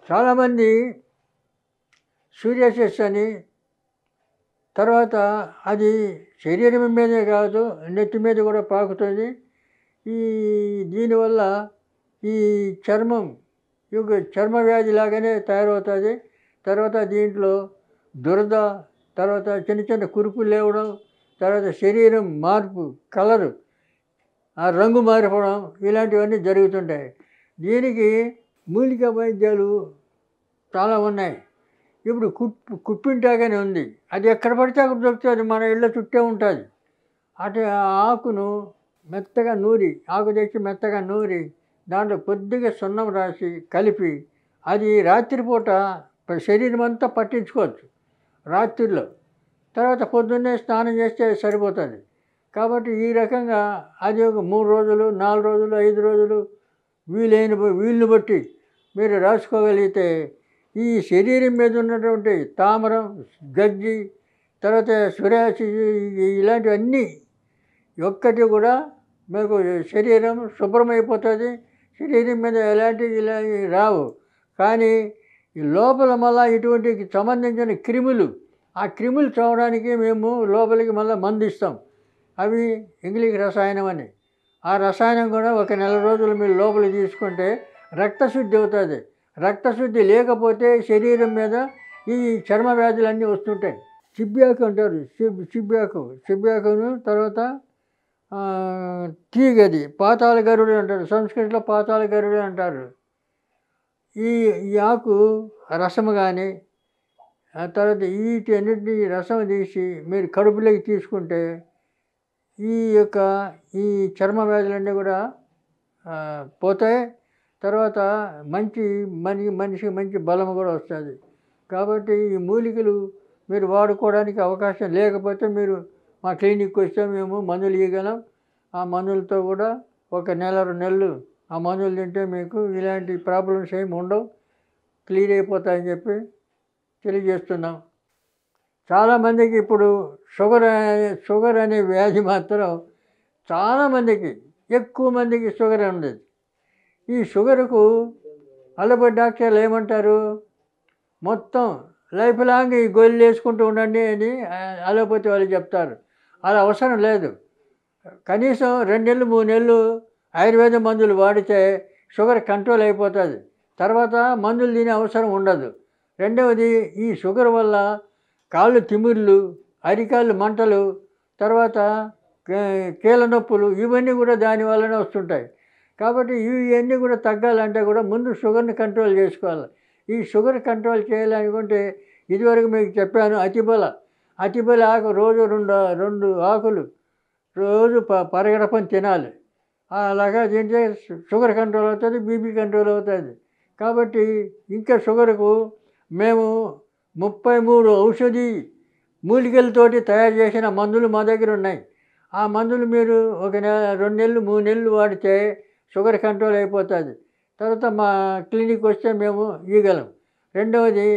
చాలామంది సూర్యాసిస్ అని, తర్వాత అది శరీరం మీదే కాదు నెత్తి మీద కూడా పాకుతుంది. ఈ దీనివల్ల ఈ చర్మం చర్మ వ్యాధి లాగానే తయారవుతుంది. తర్వాత దీంట్లో దురద, తర్వాత చిన్న చిన్న కురుపులు లేవడం, తర్వాత శరీరం మార్పు, కలరు, ఆ రంగు మారిపోవడం, ఇలాంటివన్నీ జరుగుతుంటాయి. దీనికి మూలిక వైద్యాలు చాలా ఉన్నాయి. ఇప్పుడు కుప్పింటాకని ఉంది, అది ఎక్కడ పడితే అక్కడ దొరుకుతుంది, మన ఇళ్ళ చుట్టే ఉంటుంది. అటు ఆ ఆకును మెత్తగా నూరి, ఆకు తెచ్చి మెత్తగా నూరి దాంట్లో కొద్దిగా సున్నం రాసి కలిపి అది రాత్రిపూట శరీరం అంతా పట్టించుకోవచ్చు రాత్రిలో. తర్వాత పొద్దున్నే స్నానం చేస్తే సరిపోతుంది. కాబట్టి ఈ రకంగా అది ఒక 3 రోజులు, 4 రోజులు, 5 రోజులు వీలుని బట్టి మీరు రాసుకోగలిగితే ఈ శరీరం మీద ఉన్నటువంటి తామరం, గజ్జి, తర్వాత సురాసి, ఇలాంటివన్నీ ఒక్కటి కూడా మీకు శరీరం శుభ్రమైపోతుంది. శరీరం మీద ఇలా రావు. కానీ ఈ లోపల మళ్ళీ ఇటువంటికి సంబంధించిన క్రిములు, ఆ క్రిములు చావడానికి మేము లోపలికి మళ్ళీ మందు ఇస్తాం. అవి ఇంగ్లీష్ రసాయనం అని. ఆ రసాయనం కూడా ఒక నెల రోజులు మీరు లోపలికి తీసుకుంటే రక్తశుద్ధి అవుతుంది. రక్తశుద్ధి లేకపోతే శరీరం మీద ఈ చర్మ వ్యాధులన్నీ వస్తుంటాయి. సిబ్యాకు అంటారు, సిబ్యాకును, తర్వాత తీగది పాతాళ గరుడు అంటారు, సంస్కృతిలో పాతాళ గరుడు అంటారు. ఈ ఆకు రసము కానీ, ఆ తర్వాత వీటన్నిటిని రసం తీసి మీరు కడుపులోకి తీసుకుంటే ఈ చర్మ వ్యాధులన్నీ కూడా పోతాయి. తర్వాత మనిషికి మంచి బలం కూడా వస్తుంది. కాబట్టి ఈ మూలికలు మీరు వాడుకోవడానికి అవకాశం లేకపోతే మీరు మా క్లినిక్కి వస్తే మేము మందులు ఇవ్వగలం. ఆ మందులతో కూడా ఒక నెల 2 నెలలు ఆ మందులు తింటే మీకు ఇలాంటి ప్రాబ్లమ్స్ ఏమి ఉండవు, క్లియర్ అయిపోతాయని చెప్పి తెలియజేస్తున్నాం. చాలామందికి ఇప్పుడు షుగర్ అనే వ్యాధి మాత్రం చాలామందికి, ఎక్కువ మందికి షుగర్ ఉండేది. ఈ షుగర్కు అలోపతి డాక్టర్లు ఏమంటారు, మొత్తం లైఫ్ లాంగ్ ఈ గోళీలు వేసుకుంటూ ఉండండి అని అలోపతి వాళ్ళు చెప్తారు. అది అవసరం లేదు. కనీసం 2 నెలలు 3 నెలలు ఆయుర్వేద మందులు వాడితే షుగర్ కంట్రోల్ అయిపోతుంది. తర్వాత మందులు తినే అవసరం ఉండదు. రెండవది, ఈ షుగర్ వల్ల కాళ్ళు తిమ్మిర్లు, అరికాళ్ళు మంటలు, తర్వాత కీళ్ళ నొప్పులు, ఇవన్నీ కూడా దాని వల్లనే వస్తుంటాయి. కాబట్టి ఇవన్నీ కూడా తగ్గాలంటే కూడా ముందు షుగర్ని కంట్రోల్ చేసుకోవాలి. ఈ షుగర్ కంట్రోల్ చేయాలనుకుంటే ఇదివరకు మీకు చెప్పాను, అతిబల ఆకు రోజు 2 ఆకులు రోజు పరగడపని తినాలి. అలాగా తింటే షుగర్ కంట్రోల్ అవుతుంది, బీపీ కంట్రోల్ అవుతుంది. కాబట్టి ఇంకా షుగర్కు మేము 33 ఔషధి మూలికలతోటి తయారు చేసిన మందులు మా దగ్గర ఉన్నాయి. ఆ మందులు మీరు ఒక 2 నెలలు 3 నెలలు వాడితే షుగర్ కంట్రోల్ అయిపోతుంది. తర్వాత మా క్లినిక్ వస్తే మేము ఇవ్వగలం. రెండవది,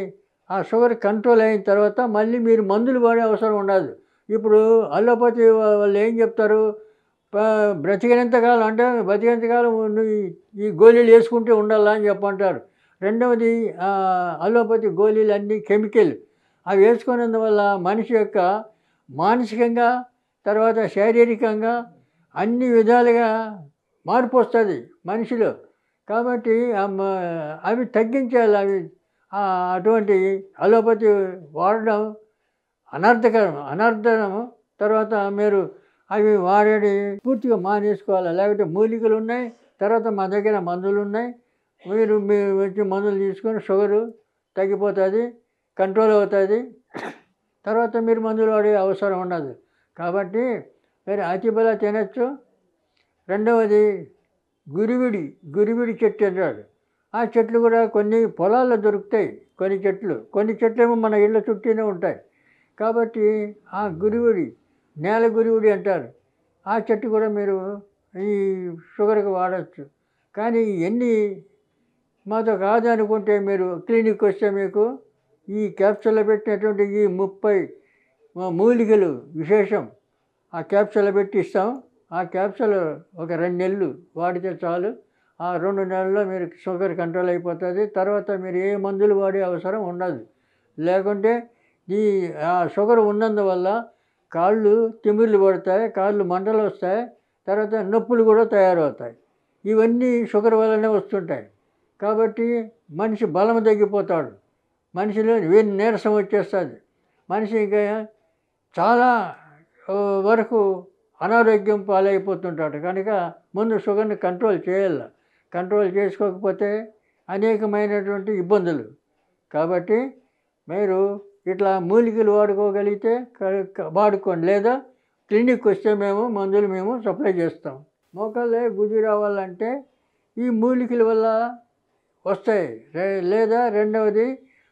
ఆ షుగర్ కంట్రోల్ అయిన తర్వాత మళ్ళీ మీరు మందులు వాడే అవసరం ఉండదు. ఇప్పుడు అలోపతి వాళ్ళు ఏం చెప్తారు, బ్రతికినంతకాలం అంటే బతికినంతకాలం ఈ గోళీలు వేసుకుంటూ ఉండాలా అని చెప్పంటారు. రెండవది, అలోపతి గోళీలు అన్నీ కెమికల్. అవి వేసుకున్నందువల్ల మనిషి యొక్క మానసికంగా, తర్వాత శారీరకంగా అన్ని విధాలుగా మార్పు వస్తుంది మనిషిలో. కాబట్టి అవి తగ్గించాలి. అటువంటి అలోపతి వాడడం అనర్థము. తర్వాత మీరు అవి వాడేది పూర్తిగా మానేసుకోవాలి. లేకపోతే మూలికలు ఉన్నాయి, తర్వాత మా దగ్గర మందులు ఉన్నాయి. మీరు వచ్చి మందులు తీసుకొని షుగరు తగ్గిపోతుంది, కంట్రోల్ అవుతుంది. తర్వాత మీరు మందులు వాడే అవసరం ఉండదు. కాబట్టి మీరు అతిబల తినచ్చు. రెండవది, గురివిడి చెట్టు అంటాడు. ఆ చెట్లు కూడా కొన్ని పొలాల్లో దొరుకుతాయి. కొన్ని చెట్లు ఏమో మన ఇళ్ళ చుట్టూనే ఉంటాయి. కాబట్టి ఆ నేల గురివిడి అంటారు. ఆ చెట్టు కూడా మీరు ఈ షుగర్కి వాడచ్చు. కానీ ఇవన్నీ మాతో కాదనుకుంటే మీరు క్లినిక్ వస్తే మీకు ఈ క్యాప్సూల్లో పెట్టినటువంటి ఈ 30 మూలికలు విశేషం ఆ క్యాప్సూల్లో పెట్టి ఇస్తాం. ఆ క్యాప్సూల్ ఒక 2 నెలలు వాడితే చాలు. ఆ 2 నెలల్లో మీరు షుగర్ కంట్రోల్ అయిపోతుంది. తర్వాత మీరు ఏ మందులు వాడే అవసరం ఉండదు. లేకుంటే ఈ షుగర్ ఉన్నందువల్ల కాళ్ళు తిమ్మిర్లు పడతాయి, కాళ్ళు మంటలొస్తాయి, తర్వాత నొప్పులు కూడా తయారవుతాయి. ఇవన్నీ షుగర్ వల్లనే వస్తుంటాయి. కాబట్టి మనిషి బలం తగ్గిపోతాడు. మనిషిలో నీరసం వచ్చేస్తుంది. మనిషి ఇంకా చాలా వరకు అనారోగ్యం పాలైపోతుంటాడు. కనుక ముందు షుగర్ని కంట్రోల్ చేయాలి. కంట్రోల్ చేసుకోకపోతే అనేకమైనటువంటి ఇబ్బందులు. కాబట్టి మీరు ఇట్లా మూలికలు వాడుకోగలిగితే వాడుకోండి. లేదా క్లినిక్కి వస్తే మేము సప్లై చేస్తాం. మోకాళ్ళే గుజ్జు రావాలంటే ఈ మూలికల వల్ల వస్తాయి. లేదా రెండవది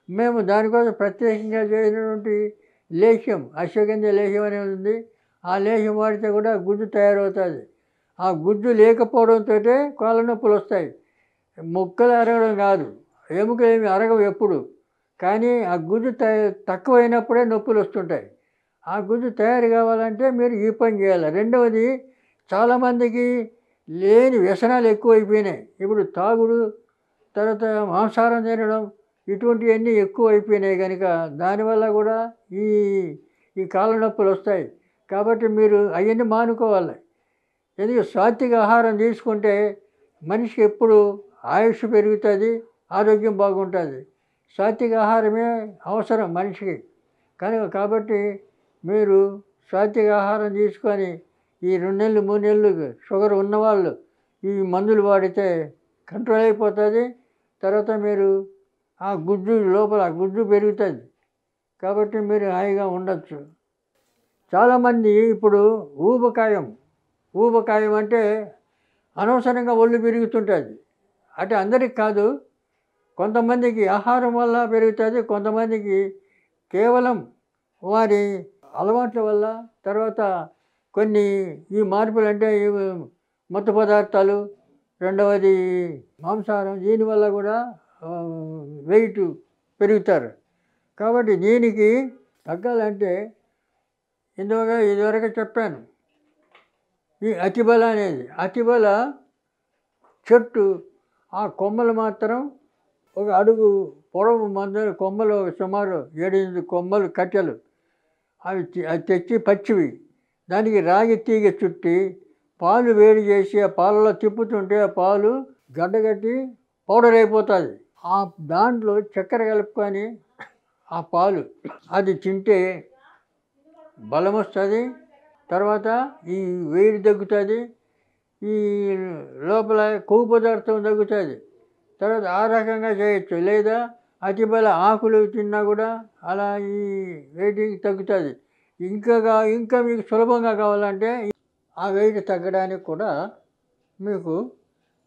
మేము దానికోసం ప్రత్యేకంగా చేసినటువంటి లేహ్యం, అశ్వగంధ లేహ్యం అనేది ఉంది. ఆ లేహ్యం వాడితే కూడా గుజ్జు తయారవుతుంది. ఆ గుజ్జు లేకపోవడంతో కాళ్ళ నొప్పులు వస్తాయి. ముక్కలు అరగడం కాదు, ఎముకలు ఏమి అరగవు ఎప్పుడు. కానీ ఆ గుజ్జు తక్కువైనప్పుడే నొప్పులు వస్తుంటాయి. ఆ గుజ్జు తయారు కావాలంటే మీరు ఈ పని చేయాలి. రెండవది చాలామందికి లేని వ్యసనాలు ఎక్కువైపోయినాయి. ఇప్పుడు తాగుడు, తర్వాత మాంసాహారం తినడం, ఇటువంటివన్నీ ఎక్కువ అయిపోయినాయి. కనుక దానివల్ల కూడా ఈ కాళ్ళ నొప్పులు వస్తాయి. కాబట్టి మీరు అవన్నీ మానుకోవాలి. ఎందుకు సాత్విక ఆహారం తీసుకుంటే మనిషికి ఎప్పుడు ఆయుష్ పెరుగుతుంది, ఆరోగ్యం బాగుంటుంది. సాత్విక ఆహారమే అవసరం మనిషికి. కాబట్టి మీరు సాత్విక ఆహారం తీసుకొని ఈ 2 నెలలు 3 నెలలు షుగర్ ఉన్నవాళ్ళు ఈ మందులు వాడితే కంట్రోల్ అయిపోతుంది. తర్వాత మీరు ఆ గుజ్జు లోపల గుజ్జు పెరుగుతుంది. కాబట్టి మీరు హాయిగా ఉండొచ్చు. చాలామంది ఇప్పుడు ఊబకాయం అంటే అనవసరంగా ఒళ్ళు పెరుగుతుంటుంది. అంటే అందరికి కాదు, కొంతమందికి ఆహారం వల్ల పెరుగుతుంది, కొంతమందికి కేవలం వారి అలవాట్ల వల్ల, తర్వాత కొన్ని ఈ మార్పులు అంటే మత్తు పదార్థాలు, రెండవది మాంసాహారం, దీనివల్ల కూడా వెయిట్ పెరుగుతారు. కాబట్టి దీనికి తగ్గాలంటే ఇదివరకు చెప్పాను, ఈ అతిబల అనేది. అతిబల చెట్టు ఆ కొమ్మలు మాత్రం ఒక అడుగు పొడవు మందర కొమ్మలు, సుమారు 7-8 కొమ్మలు కట్టెలు, అవి తెచ్చి పచ్చివి, దానికి రాగి తీగ చుట్టి పాలు వేడి చేసి ఆ పాలలో తిప్పుతుంటే ఆ పాలు గడ్డగట్టి పౌడర్ అయిపోతుంది. ఆ దాంట్లో చక్కెర కలుపుకొని ఆ పాలు అది తింటే బలం వస్తుంది. తర్వాత ఈ వేడి తగ్గుతుంది, ఈ లోపల కొవ్వు పదార్థం తగ్గుతుంది. తర్వాత ఆ రకంగా చేయొచ్చు. లేదా అతిబల ఆకులు తిన్నా కూడా అలా ఈ వెయిటింగ్ తగ్గుతుంది. ఇంకా మీకు సులభంగా కావాలంటే ఆ వెయిట్ తగ్గడానికి కూడా మీకు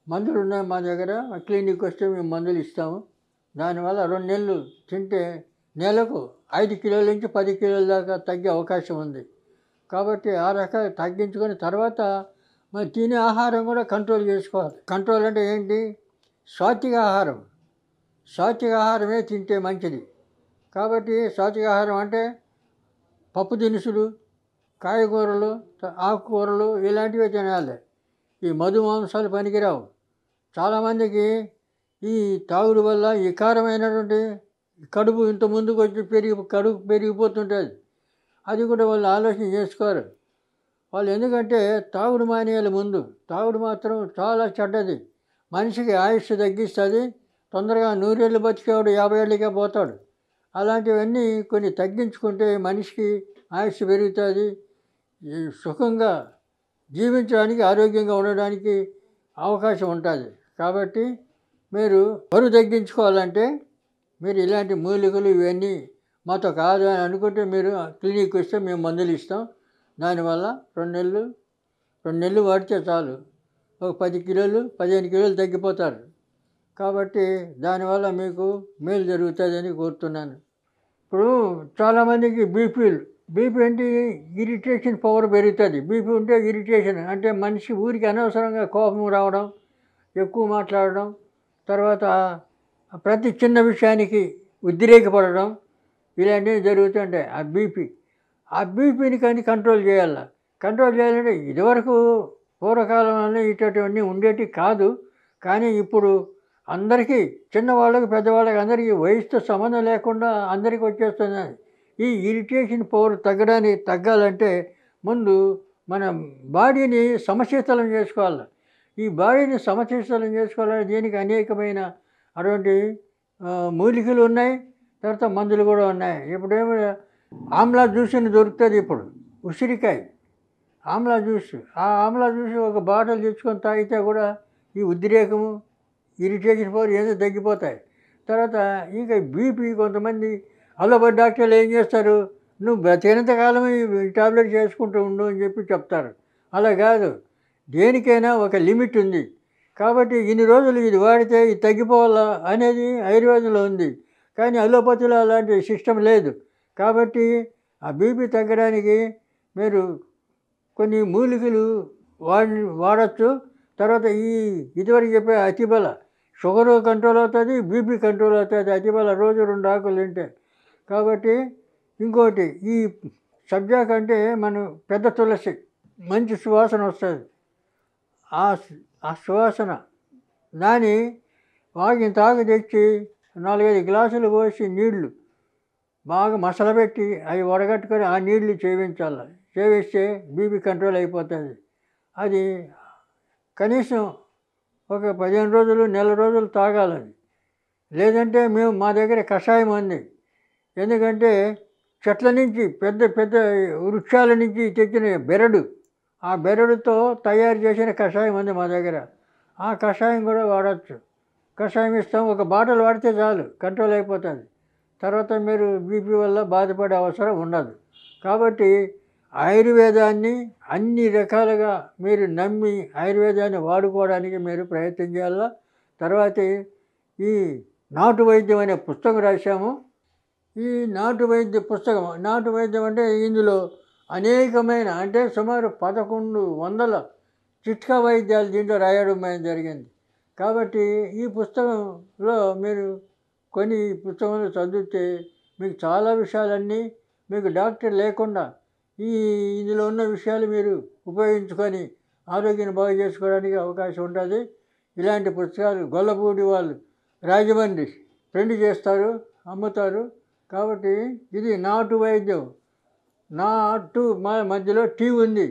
మందులు ఉన్నాయి మా దగ్గర. క్లినిక్ వస్తే మేము మందులు ఇస్తాము. దానివల్ల 2 నెలలు తింటే నెలకు 5 కిలోల నుంచి 10 కిలోల దాకా తగ్గే అవకాశం ఉంది. కాబట్టి ఆ రకంగా తగ్గించుకొని తర్వాత మరి తినే ఆహారం కూడా కంట్రోల్ చేసుకోవాలి. కంట్రోల్ అంటే ఏంటి? సాత్విక ఆహారం. సాత్విక ఆహారమే తింటే మంచిది. కాబట్టి సాత్విక ఆహారం అంటే పప్పు దినుసులు, కాయగూరలు, ఆకుకూరలు ఇలాంటివి తినాలి. ఈ మధు మాంసాలు పనికిరావు. చాలామందికి ఈ తాగుడు వల్ల వికారమైనటువంటి కడుపు ఇంత ముందుకు వచ్చి కడుపు పెరిగిపోతుంటుంది. అది కూడా వాళ్ళు ఆలోచన చేసుకోరు. వాళ్ళు ఎందుకంటే తాగుడు మానేయాలి ముందు. తాగుడు మాత్రం చాలా చెడ్డది. మనిషికి ఆయుష్ తగ్గిస్తుంది. తొందరగా 100 ఏళ్ళు బతికేవాడు 50 ఏళ్ళకే పోతాడు. అలాంటివన్నీ కొన్ని తగ్గించుకుంటే మనిషికి ఆయుష్ పెరుగుతుంది. సుఖంగా జీవించడానికి, ఆరోగ్యంగా ఉండడానికి అవకాశం ఉంటుంది. కాబట్టి మీరు బరువు తగ్గించుకోవాలంటే మీరు ఇలాంటి మూలికలు ఇవన్నీ మాతో కాదు అని అనుకుంటే మీరు క్లినిక్ వస్తే మేము మందులు ఇస్తాం. దానివల్ల 2 నెలలు వాడితే చాలు, ఒక 10 కిలోలు 15 కిలోలు తగ్గిపోతారు. కాబట్టి దానివల్ల మీకు మేలు జరుగుతుందని కోరుతున్నాను. ఇప్పుడు చాలామందికి బీపీ అంటే ఇరిటేషన్ పవర్ పెరుగుతుంది. బీపీ ఉంటే ఇరిటేషన్ అంటే మనిషి ఊరికి అనవసరంగా కోపం రావడం, ఎక్కువ మాట్లాడడం, తర్వాత ప్రతి చిన్న విషయానికి ఉద్రేకపడడం, ఇలాంటివి జరుగుతుంటాయి. ఆ బీపీని కానీ కంట్రోల్ చేయాలంటే ఇదివరకు పూర్వకాలంలో ఇటువంటివన్నీ ఉండేవి కాదు. కానీ ఇప్పుడు అందరికీ చిన్నవాళ్ళకి పెద్దవాళ్ళకి అందరికీ వయసుతో సంబంధం లేకుండా అందరికీ వచ్చేస్తుంది. ఈ ఇరిటేషన్ పవర్ తగ్గాలంటే ముందు మన బాడీని సమశీతలం చేసుకోవాలి. ఈ బాడీని సమశీతలం చేసుకోవాలంటే దీనికి అనేకమైన అటువంటి మూలికలు ఉన్నాయి, తర్వాత మందులు కూడా ఉన్నాయి. ఇప్పుడేమో ఆమ్లా జ్యూస్ అని దొరుకుతుంది. ఇప్పుడు ఉసిరికాయ ఆమ్లా జ్యూస్, ఆ ఆమ్లా జ్యూస్ ఒక బాటిల్ తెచ్చుకొని తాగితే కూడా ఈ ఉద్రేకము, ఇరిటేషన్ పవర్ ఏదో తగ్గిపోతాయి. తర్వాత ఇంకా బీపీ కొంతమంది అలోపతి డాక్టర్లు ఏం చేస్తారు, నువ్వు బతికినంత కాలం ఈ టాబ్లెట్ చేసుకుంటూ ఉండు అని చెప్పి చెప్తారు. అలా కాదు, దేనికైనా ఒక లిమిట్ ఉంది. కాబట్టి ఇన్ని రోజులు ఇది వాడితే ఇది తగ్గిపోవాలా అనేది ఆయుర్వేదంలో ఉంది. కానీ అలోపతిలో అలాంటి సిస్టమ్ లేదు. కాబట్టి ఆ బీపీ తగ్గడానికి మీరు కొన్ని మూలికలు వాడచ్చు. తర్వాత ఇదివరకు చెప్పే అతిబల షుగర్ కంట్రోల్ అవుతుంది, బీపీ కంట్రోల్ అవుతుంది. అతిబల రోజు 2 ఆకులు తింటే. కాబట్టి ఇంకోటి ఈ సబ్జా కంటే మనం పెద్ద తులసి మంచి సువాసన వస్తుంది. ఆ సువాసన దాన్ని ఇంత ఆకు తెచ్చి 4-5 గ్లాసులు పోసి నీళ్లు బాగా మసలబెట్టి అవి వడగట్టుకొని ఆ నీళ్లు చేవిస్తే బీపీ కంట్రోల్ అయిపోతుంది. అది కనీసం ఒక 15 రోజులు, నెల రోజులు తాగాలని. లేదంటే మా దగ్గర కషాయం ఉంది. ఎందుకంటే చెట్ల నుంచి పెద్ద పెద్ద వృక్షాల నుంచి తెచ్చిన బెరడు, ఆ బెరడుతో తయారు చేసిన కషాయం ఉంది మా దగ్గర. ఆ కషాయం కూడా వాడచ్చు. కషాయం ఇస్తాం, ఒక బాటిల్ వాడితే చాలు, కంట్రోల్ అయిపోతుంది. తర్వాత మీరు బీపీ వల్ల బాధపడే అవసరం ఉండదు. కాబట్టి ఆయుర్వేదాన్ని అన్ని రకాలుగా మీరు నమ్మి ఆయుర్వేదాన్ని వాడుకోవడానికి మీరు ప్రయత్నం చేయాల. తర్వాత ఈ నాటు వైద్యం అనే పుస్తకం రాశాము. ఈ నాటు వైద్యం అంటే ఇందులో అనేకమైన అంటే సుమారు 1100 చిట్కా వైద్యాలు దీంట్లో రాయడం జరిగింది. కాబట్టి ఈ పుస్తకంలో మీరు కొన్ని పుస్తకంలో చదివితే మీకు చాలా విషయాలన్నీ మీకు డాక్టర్ లేకుండా ఇందులో ఉన్న విషయాలు మీరు ఉపయోగించుకొని ఆరోగ్యాన్ని బాగు చేసుకోవడానికి అవకాశం ఉంటుంది. ఇలాంటి పుస్తకాలు గొల్లపూడి వాళ్ళు రాజమండ్రి ప్రింట్ చేస్తారు, అమ్ముతారు. కాబట్టి ఇది నాటు వైద్యం. నాటు మధ్యలో టీ ఉంది.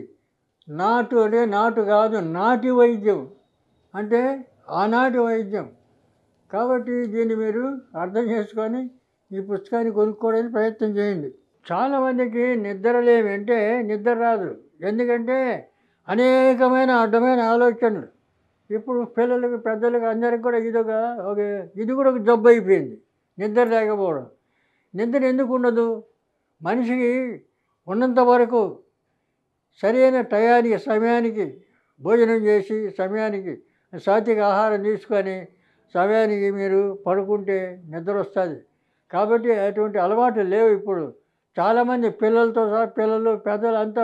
నాటు అంటే నాటు కాదు, నాటి వైద్యం అంటే ఆనాటి వైద్యం. కాబట్టి దీన్ని మీరు అర్థం చేసుకొని ఈ పుస్తకాన్ని కొనుక్కోవడానికి ప్రయత్నం చేయండి. చాలామందికి నిద్రలేమి అంటే నిద్ర రాదు. ఎందుకంటే అనేకమైన అడ్డమైన ఆలోచనలు. ఇప్పుడు పిల్లలకి, పెద్దలకి అందరికి కూడా ఇది కూడా ఒక జబ్బు అయిపోయింది, నిద్ర లేకపోవడం. నిద్ర ఎందుకు ఉండదు? మనిషికి ఉన్నంత వరకు సరైన సమయానికి భోజనం చేసి, సమయానికి సాత్విక ఆహారం తీసుకొని సమయానికి మీరు పడుకుంటే నిద్ర వస్తుంది. కాబట్టి అటువంటి అలవాట్లు లేవు ఇప్పుడు. చాలామంది పిల్లలతో సహా పెద్దలు అంతా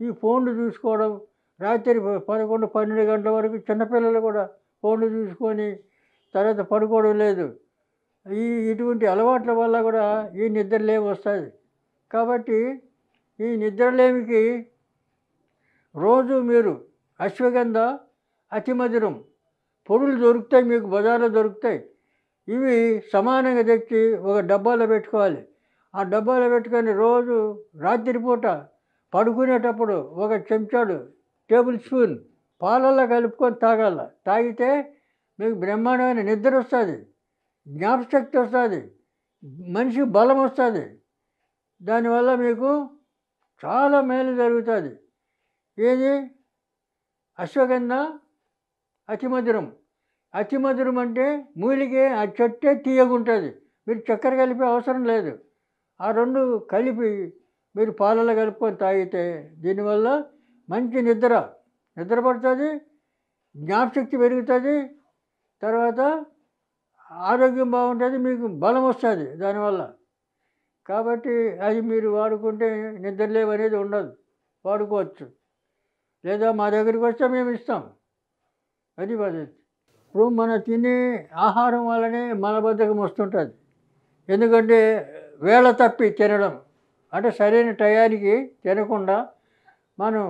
ఈ ఫోన్లు చూసుకోవడం, రాత్రి 11-12 గంటల వరకు చిన్నపిల్లలు కూడా ఫోన్లు చూసుకొని తర్వాత పడుకోవడం లేదు. ఇటువంటి అలవాట్ల వల్ల కూడా ఈ నిద్రలేమి వస్తుంది. కాబట్టి ఈ నిద్రలేమికి రోజు మీరు అశ్వగంధ, అతిమధురం పొడులు దొరుకుతాయి, మీకు బజార్లో దొరుకుతాయి. ఇవి సమానంగా తెచ్చి ఒక డబ్బాలో పెట్టుకోవాలి. ఆ డబ్బాలో పెట్టుకొని రోజు రాత్రిపూట పడుకునేటప్పుడు 1 చెంచాడు టేబుల్ స్పూన్ పాలల్లో కలుపుకొని తాగాల. తాగితే మీకు బ్రహ్మాండమైన నిద్ర వస్తుంది, జ్ఞాపశక్తి వస్తుంది, మనిషికి బలం వస్తుంది. దానివల్ల మీకు చాలా మేలు జరుగుతుంది. ఏది? అశ్వగంధ, అతిమధురం అంటే మూలికే ఆ చెట్టే తీయగుంటుంది. మీరు చక్కెర కలిపే అవసరం లేదు. ఆ 2 కలిపి మీరు పాలలో కలుపుకొని తాగితే దీనివల్ల మంచి నిద్ర పడుతుంది, జ్ఞాపశక్తి పెరుగుతుంది, తర్వాత ఆరోగ్యం బాగుంటుంది, మీకు బలం వస్తుంది దానివల్ల. కాబట్టి అది మీరు వాడుకుంటే నిద్రలేమి అనేది ఉండదు, వాడుకోవచ్చు. లేదా మా దగ్గరికి వస్తే మేము ఇస్తాం. అది పద్ధతి. ఇప్పుడు మనం తినే ఆహారం వల్లనే మలబద్ధకం వస్తుంటుంది. ఎందుకంటే వేళ తప్పి తినడం, అంటే సరైన టయానికి తినకుండా మనం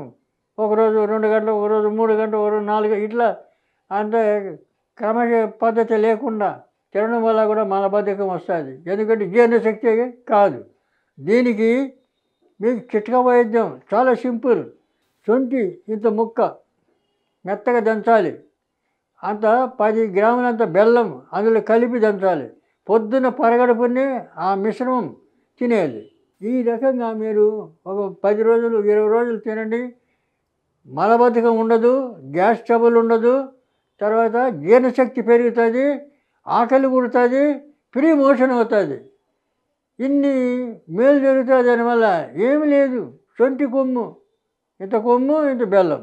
ఒకరోజు 2 గంటలు, ఒకరోజు 3 గంటలు, ఒకరోజు 4 ఇట్లా అంటే క్రమ పద్ధతి లేకుండా తినడం వల్ల కూడా మలబద్ధకం వస్తుంది. ఎందుకంటే జీర్ణశక్తి కాదు. దీనికి మీకు చిట్కా వైద్యం చాలా సింపుల్. శొంఠి ఇంత ముక్క మెత్తగా దంచాలి. అంత 10 గ్రాములంత బెల్లం అందులో కలిపి దంచాలి. పొద్దున్న పరగడుపునే ఆ మిశ్రమం తినేయాలి. ఈ రకంగా మీరు ఒక 10 రోజులు 20 రోజులు తినండి. మలబద్ధకం ఉండదు, గ్యాస్ ట్రబుల్ ఉండదు, తర్వాత జీర్ణశక్తి పెరుగుతుంది, ఆకలి పుడుతుంది, ఫ్రీ మోషన్ అవుతుంది. ఇన్ని మేలు జరుగుతుంది. దానివల్ల ఏమి లేదు. శొంఠి కొమ్ము ఇంత బెల్లం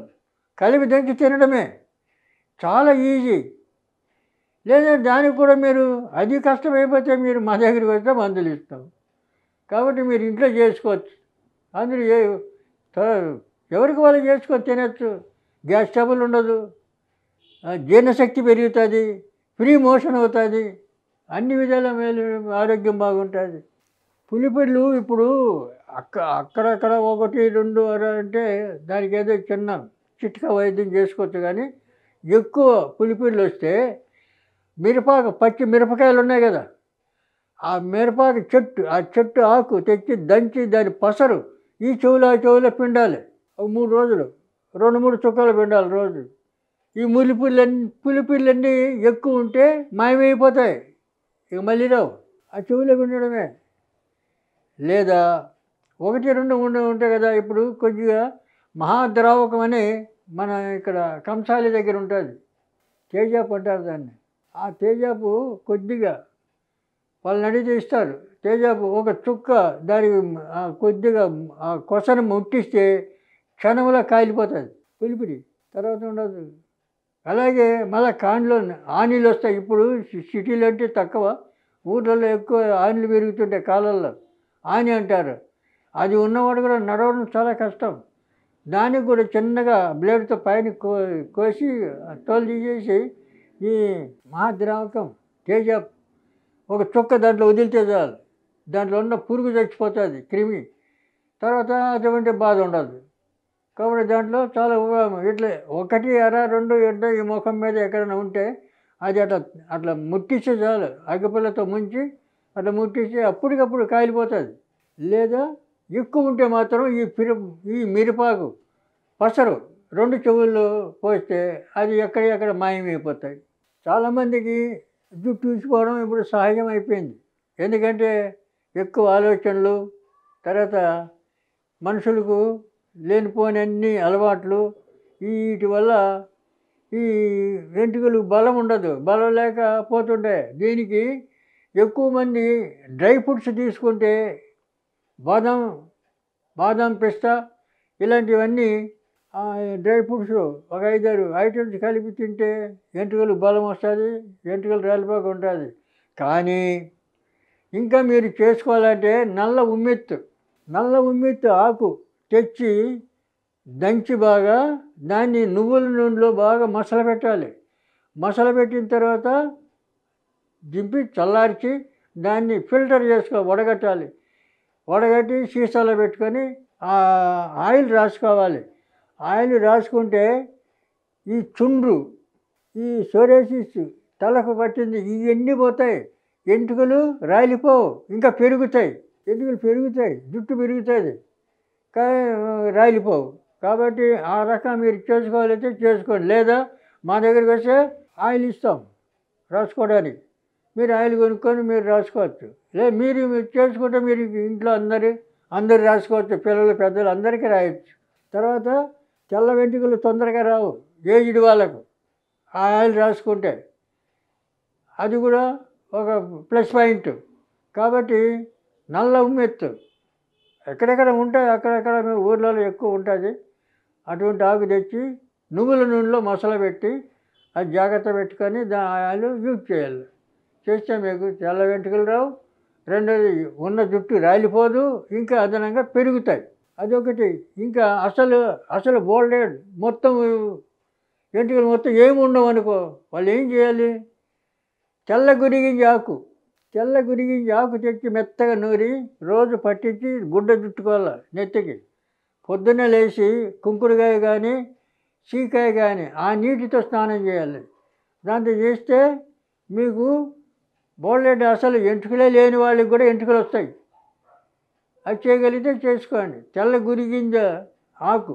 కలిపి దంచి తినడమే చాలా ఈజీ. లేదా దానికి కూడా మీరు అది కష్టమైపోతే మీరు మా దగ్గరికి వస్తే మందులు ఇస్తాం. కాబట్టి మీరు ఇంట్లో చేసుకోవచ్చు. అందులో ఎవరికి వాళ్ళు చేసుకొని తినచ్చు. గ్యాస్ ట్రబుల్ ఉండదు, జీర్ణశక్తి పెరుగుతుంది, ఫ్రీ మోషన్ అవుతుంది, అన్ని విధాల మేలు, ఆరోగ్యం బాగుంటుంది. పులిపిళ్ళు ఇప్పుడు అక్కడక్కడ 1, 2 అంటే దానికి ఏదో చిన్న చిట్కా వైద్యం చేసుకోవచ్చు. కానీ ఎక్కువ పులిపిళ్ళు వస్తే పచ్చి మిరపకాయలు ఉన్నాయి కదా, ఆ మిరపాకు చెట్టు ఆకు తెచ్చి దంచి దాని పసరు ఈ చెవులో పిండాలి. ఒక 3 రోజులు 2-3 చుక్కలు పిండాలి రోజు. ఈ పులిపిళ్ళన్నీ ఎక్కువ ఉంటే మాయమైపోతాయి, ఇక మళ్ళీ రావు. ఆ చెవులో పిండడమే. లేదా 1-2 ఉంటాయి కదా. ఇప్పుడు కొద్దిగా మహాద్రావకం అని మన ఇక్కడ కంసాలి దగ్గర ఉంటుంది, తేజాపు అంటారు దాన్ని. ఆ తేజాపు కొద్దిగా వాళ్ళని అడిగితే ఇస్తారు. తేజాపు ఒక చుక్క దానికి కొద్దిగా ఆ కొసను ముట్టిస్తే క్షణంలో కాలిపోతుంది పులిపిడి, తర్వాత ఉండదు. అలాగే మళ్ళీ కాండ్లో ఆనీలు వస్తాయి. ఇప్పుడు సిటీలో అంటే తక్కువ, ఊర్లలో ఎక్కువ ఆనీలు పెరుగుతుంటాయి కాళ్ళల్లో, ఆని అంటారు. అది ఉన్నవాడు కూడా నడవడం చాలా కష్టం. దానికి కూడా చిన్నగా బ్లేడ్తో పైన కోసి తోలు తీసేసి ఈ మహాద్రావకం తేజాపు ఒక చుక్క దాంట్లో వదిలితే చాలు, దాంట్లో ఉన్న పురుగు చచ్చిపోతుంది, క్రిమి. తర్వాత అటువంటి బాధ ఉండదు. కాబట్టి దాంట్లో చాలా ఇట్లా 1-2 ఈ ముఖం మీద ఎక్కడైనా ఉంటే అది అట్లా ముట్టిస్తే చాలు, అగ్గిపుల్లతో ముంచి అట్లా ముట్టిస్తే అప్పటికప్పుడు కాలిపోతుంది. లేదా ఎక్కువ ఉంటే మాత్రం ఈ మిరపాకు పసరు 2 చెవుల్లో పోస్తే అది ఎక్కడ మాయమైపోతాయి. చాలామందికి జుట్టు ఊసిపోవడం ఇప్పుడు సహజం అయిపోయింది. ఎందుకంటే ఎక్కువ ఆలోచనలు, తర్వాత మనుషులకు లేనిపోని అన్ని అలవాట్లు, వీటి వల్ల ఈ వెంట్రుకలు బలం ఉండదు, బలం లేక పోతుండే. దీనికి ఎక్కువ మంది డ్రై ఫ్రూట్స్ తీసుకుంటే బాదం పిస్తా ఇలాంటివన్నీ డ్రై ఫ్రూట్స్ ఒక 5-6 ఐటమ్స్ కలిపి తింటే వెంట్రుకలు బలం వస్తుంది, వెంట్రుకలు రాలిపోక ఉంటుంది. కానీ ఇంకా మీరు చేసుకోవాలంటే నల్ల ఉమ్మెత్తు ఆకు తెచ్చి దంచి బాగా దాన్ని నువ్వుల నూనెలో బాగా మసలపెట్టాలి. మసలపెట్టిన తర్వాత దింపి చల్లార్చి దాన్ని ఫిల్టర్ వడగట్టాలి. వడగట్టి సీసాలో పెట్టుకొని ఆయిల్ రాసుకోవాలి. ఆయిల్ రాసుకుంటే ఈ చుండ్రు, ఈ సోరేసిస్, తలకు పట్టింది, ఇవన్నీ పోతాయి. ఎంట్రుకలు రాలిపోవు, ఇంకా పెరుగుతాయి. ఎంట్రుకలు పెరుగుతాయి, జుట్టు పెరుగుతుంది, కానీ రాలిపోవు. కాబట్టి ఆ రకం మీరు చేసుకోవాలైతే చేసుకోండి. లేదా మా దగ్గరికి వస్తే ఆయిల్ ఇస్తాం రాసుకోవడానికి, మీరు ఆయిల్ కొనుక్కొని మీరు రాసుకోవచ్చు. లేదా మీరు చేసుకుంటే మీరు ఇంట్లో అందరు రాసుకోవచ్చు, పిల్లలు పెద్దలు అందరికీ రాయొచ్చు. తర్వాత తెల్ల వెంట్రుకలు తొందరగా రావు ఏజ్డ్ వాళ్ళకు ఆ ఆయిల్ రాసుకుంటే, అది కూడా ఒక ప్లస్ పాయింట్. కాబట్టి నల్ల ఉమ్మెత్తు ఎక్కడెక్కడ ఉంటాయి, అక్కడెక్కడ ఊర్లలో ఎక్కువ ఉంటుంది. అటువంటి ఆకు తెచ్చి నువ్వుల నూనెలో మసాలా పెట్టి అది జాగ్రత్త పెట్టుకొని ఆయిల్ యూజ్ చేయాలి. చేస్తే మీకు తెల్ల వెంట్రుకలు రావు, రెండోది ఉన్న జుట్టు రాలిపోదు, ఇంకా అదనంగా పెరుగుతాయి. అదొకటి. ఇంకా అసలు బోల్డెడ్ మొత్తం వెంట్రుకలు మొత్తం ఏమి ఉండవు అనుకో, వాళ్ళు ఏం చేయాలి? తెల్ల గురిగింజ ఆకు తెచ్చి మెత్తగా నూరి రోజు పట్టించి గుడ్డ చుట్టుకోవాలి నెత్తికి. పొద్దున్నే లేచి కుంకుడుకాయ కానీ చీకాయ కానీ ఆ నీటితో స్నానం చేయాలి. దాంతో చేస్తే మీకు బోల్డెడ్ అసలు ఎంట్రుకలే లేని వాళ్ళకి కూడా ఎంట్రుకలు వస్తాయి. అది చేయగలిగితే చేసుకోండి. తెల్ల గురిగింజ ఆకు.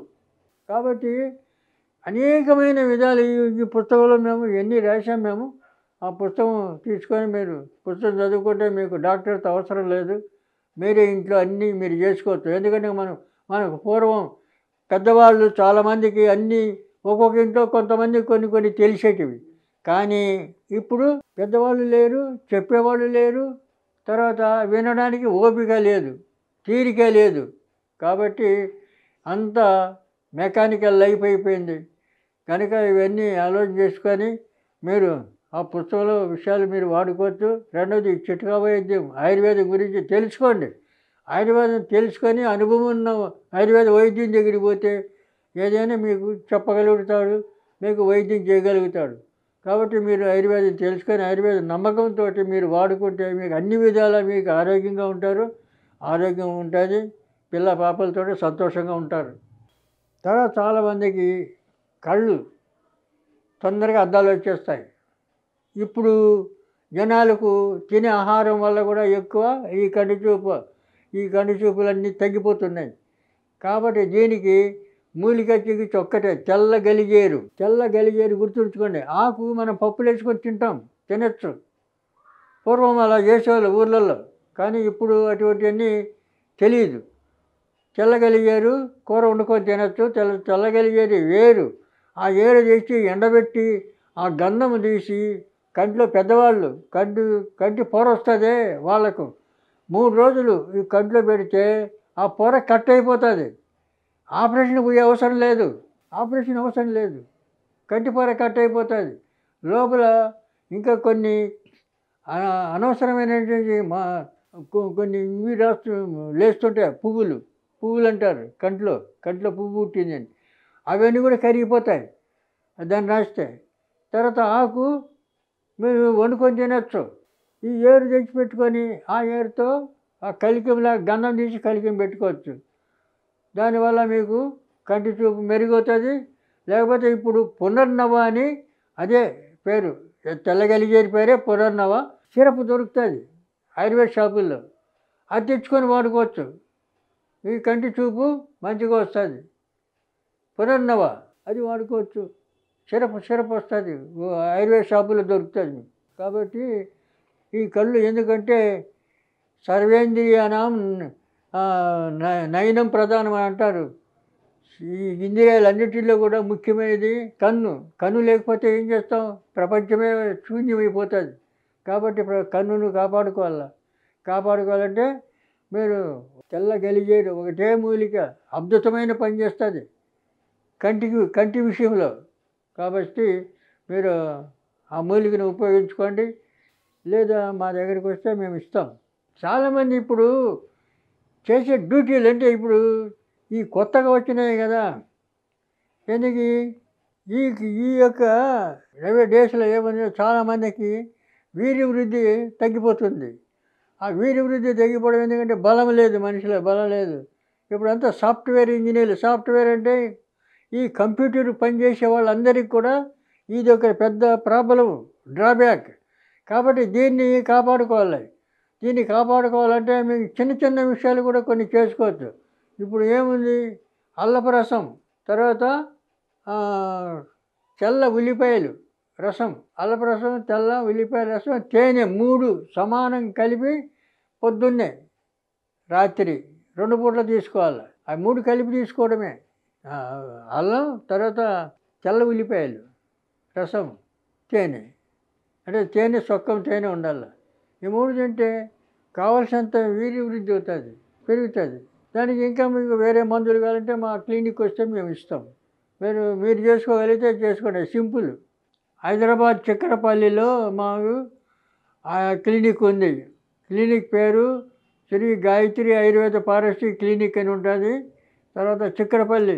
కాబట్టి అనేకమైన విధాలు ఈ పుస్తకంలో మేము ఎన్ని రాసాం మేము. ఆ పుస్తకం తీసుకొని మీరు పుస్తకం చదువుకుంటే మీకు డాక్టర్తో అవసరం లేదు. మీరే ఇంట్లో అన్నీ మీరు చేసుకోవచ్చు. ఎందుకంటే మనకు పూర్వం పెద్దవాళ్ళు చాలామందికి అన్నీ ఒక్కొక్క ఇంట్లో కొంతమంది కొన్ని కొన్ని తెలిసేటివి. కానీ ఇప్పుడు పెద్దవాళ్ళు లేరు, చెప్పేవాళ్ళు లేరు, తర్వాత వినడానికి ఓపిక లేదు, తీరిక లేదు. కాబట్టి అంతా మెకానికల్ లైఫ్ అయిపోయింది. కనుక ఇవన్నీ ఆలోచన చేసుకొని మీరు ఆ పుస్తకంలో విషయాలు మీరు వాడుకోవచ్చు. రెండవది చిట్కా వైద్యం ఆయుర్వేదం గురించి తెలుసుకోండి. ఆయుర్వేదం తెలుసుకొని అనుభవం ఉన్న ఆయుర్వేద వైద్యం దగ్గరికి పోతే ఏదైనా మీకు చెప్పగలుగుతాడు, మీకు వైద్యం చేయగలుగుతాడు. కాబట్టి మీరు ఆయుర్వేదం తెలుసుకొని ఆయుర్వేద నమ్మకంతో మీరు వాడుకుంటే మీకు అన్ని విధాలా మీకు ఆరోగ్యంగా ఉంటారు. ఆరోగ్యం ఉంటుంది, పిల్ల పాపలతో సంతోషంగా ఉంటారు. తర్వాత చాలామందికి కళ్ళు తొందరగా అద్దాలు వచ్చేస్తాయి. ఇప్పుడు జనాలకు తినే ఆహారం వల్ల కూడా ఎక్కువ ఈ కంటి చూపులన్నీ తగ్గిపోతున్నాయి. కాబట్టి దీనికి మూలిక చికిత్స ఒక్కటే, తెల్ల గలిజేరు గుర్తుంచుకోండి. ఆకు మనం పప్పులు వేసుకొని తినచ్చు. పూర్వం అలా చేసేవాళ్ళు ఊర్లలో, కానీ ఇప్పుడు అటువంటివన్నీ తెలియదు. తెల్ల గలిజేరు కూర వండుకొని తినచ్చు. తెల్ల గలిజేరు వేరు, ఆ ఏరు తెచ్చి ఎండబెట్టి ఆ గంధము తీసి కంటిలో పెద్దవాళ్ళు కంటి పొర వస్తుంది వాళ్ళకు 3 రోజులు ఈ కంటిలో పెడితే ఆ పొర కట్ అయిపోతుంది. ఆపరేషన్ అవసరం లేదు. కంటి పొర కట్ అయిపోతుంది. లోపల ఇంకా కొన్ని అనవసరమైనటువంటి కొన్ని ఇవి లేస్తుంటాయి. పువ్వులు అంటారు. కంటిలో పువ్వు పుట్టిందని అవన్నీ కూడా కరిగిపోతాయి దాన్ని రాస్తే. తర్వాత ఆకు మీరు వండుకొని తినచ్చు. ఈ ఏరు తెచ్చిపెట్టుకొని ఆ ఏరుతో ఆ కలికంలా గంధం తీసి కలికం పెట్టుకోవచ్చు. దానివల్ల మీకు కంటి చూపు మెరుగవుతుంది. లేకపోతే ఇప్పుడు పునర్నవ అని అదే పేరు, తెల్లగలిగేరి పేరే పునర్నవ. సిరప్ దొరుకుతుంది ఆయుర్వేద షాపుల్లో, అది తెచ్చుకొని వాడుకోవచ్చు. ఈ కంటి చూపు మంచిగా వస్తుంది. పునర్నవ అది వాడుకోవచ్చు. సిరప్ వస్తుంది, ఆయుర్వేద షాపుల్లో దొరుకుతుంది. కాబట్టి ఈ కళ్ళు ఎందుకంటే సర్వేంద్రియానం నయనం ప్రధానం అని అంటారు. ఈ ఇంద్రియాలన్నిటిలో కూడా ముఖ్యమైనది కన్ను లేకపోతే ఏం చేస్తాం? ప్రపంచమే శూన్యమైపోతుంది. కాబట్టి కన్నును కాపాడుకోవాలంటే మీరు తెల్ల గలిజేరు ఒకటే మూలిక అద్భుతమైన పని చేస్తుంది కంటి విషయంలో. కాబట్టి మీరు ఆ మూలికను ఉపయోగించుకోండి. లేదా మా దగ్గరికి వస్తే మేము ఇస్తాం. చాలామంది ఇప్పుడు చేసే డ్యూటీలు అంటే ఇప్పుడు ఈ కొత్తగా వచ్చినాయి కదా, ఎందుకు ఈ యొక్క 20 డేస్లో ఏమన్నా చాలామందికి వీర్యవృద్ధి తగ్గిపోతుంది. ఆ వీర్యవృద్ధి తగ్గిపోవడం ఎందుకంటే మనిషిలో బలం లేదు. ఇప్పుడంతా సాఫ్ట్వేర్ ఇంజనీర్లు. సాఫ్ట్వేర్ అంటే ఈ కంప్యూటర్ పనిచేసే వాళ్ళందరికీ కూడా ఇది ఒక పెద్ద ప్రాబ్లం, డ్రాబ్యాక్. కాబట్టి దీన్ని కాపాడుకోవాలంటే మీకు చిన్న విషయాలు కూడా కొన్ని చేసుకోవచ్చు. ఇప్పుడు ఏముంది? అల్లపు రసం, తర్వాత తెల్ల ఉల్లిపాయలు రసం, అల్లపు రసం, తెల్ల ఉల్లిపాయల రసం, తేనె 3 సమానం కలిపి పొద్దున్నే రాత్రి 2 పూటలు తీసుకోవాలి. ఆ 3 కలిపి తీసుకోవడమే. అల్లం, తర్వాత తెల్ల ఉల్లిపాయలు రసం, తేనె. అంటే సొక్కం తేనె ఉండాలి. ఈ 3 తింటే కావలసినంత వీర్యవృద్ధి అవుతుంది, పెరుగుతుంది. దానికి ఇంకా మీకు వేరే మందులు కావాలంటే మా క్లినిక్ వస్తే మేము ఇస్తాం. మీరు చేసుకోగలిగితే చేసుకోండి, సింపుల్. హైదరాబాద్ చక్రపల్లిలో మాకు ఆ క్లినిక్ ఉంది. క్లినిక్ పేరు శ్రీ గాయత్రి ఆయుర్వేద ఫారెస్ట్రీ క్లినిక్ అని ఉంటుంది. తర్వాత చక్రపల్లి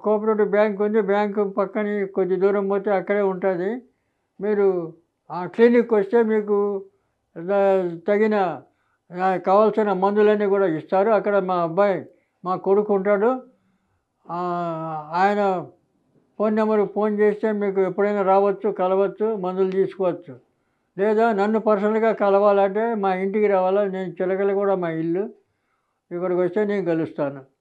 కోఆపరేటివ్ బ్యాంక్ ఉంది, బ్యాంకు పక్కన కొద్ది దూరం పోతే అక్కడే ఉంటుంది. మీరు ఆ క్లినిక్ వస్తే మీకు తగిన కావాల్సిన మందులన్నీ కూడా ఇస్తారు. అక్కడ మా కొడుకు ఉంటాడు. ఆయన ఫోన్ నెంబర్కి ఫోన్ చేస్తే మీకు ఎప్పుడైనా రావచ్చు, కలవచ్చు, మందులు తీసుకోవచ్చు. లేదా నన్ను పర్సనల్గా కలవాలంటే మా ఇంటికి రావాలా, నేను చిలకలగూడ మా ఇల్లు. ఇక్కడికి వస్తే నేను కలుస్తాను.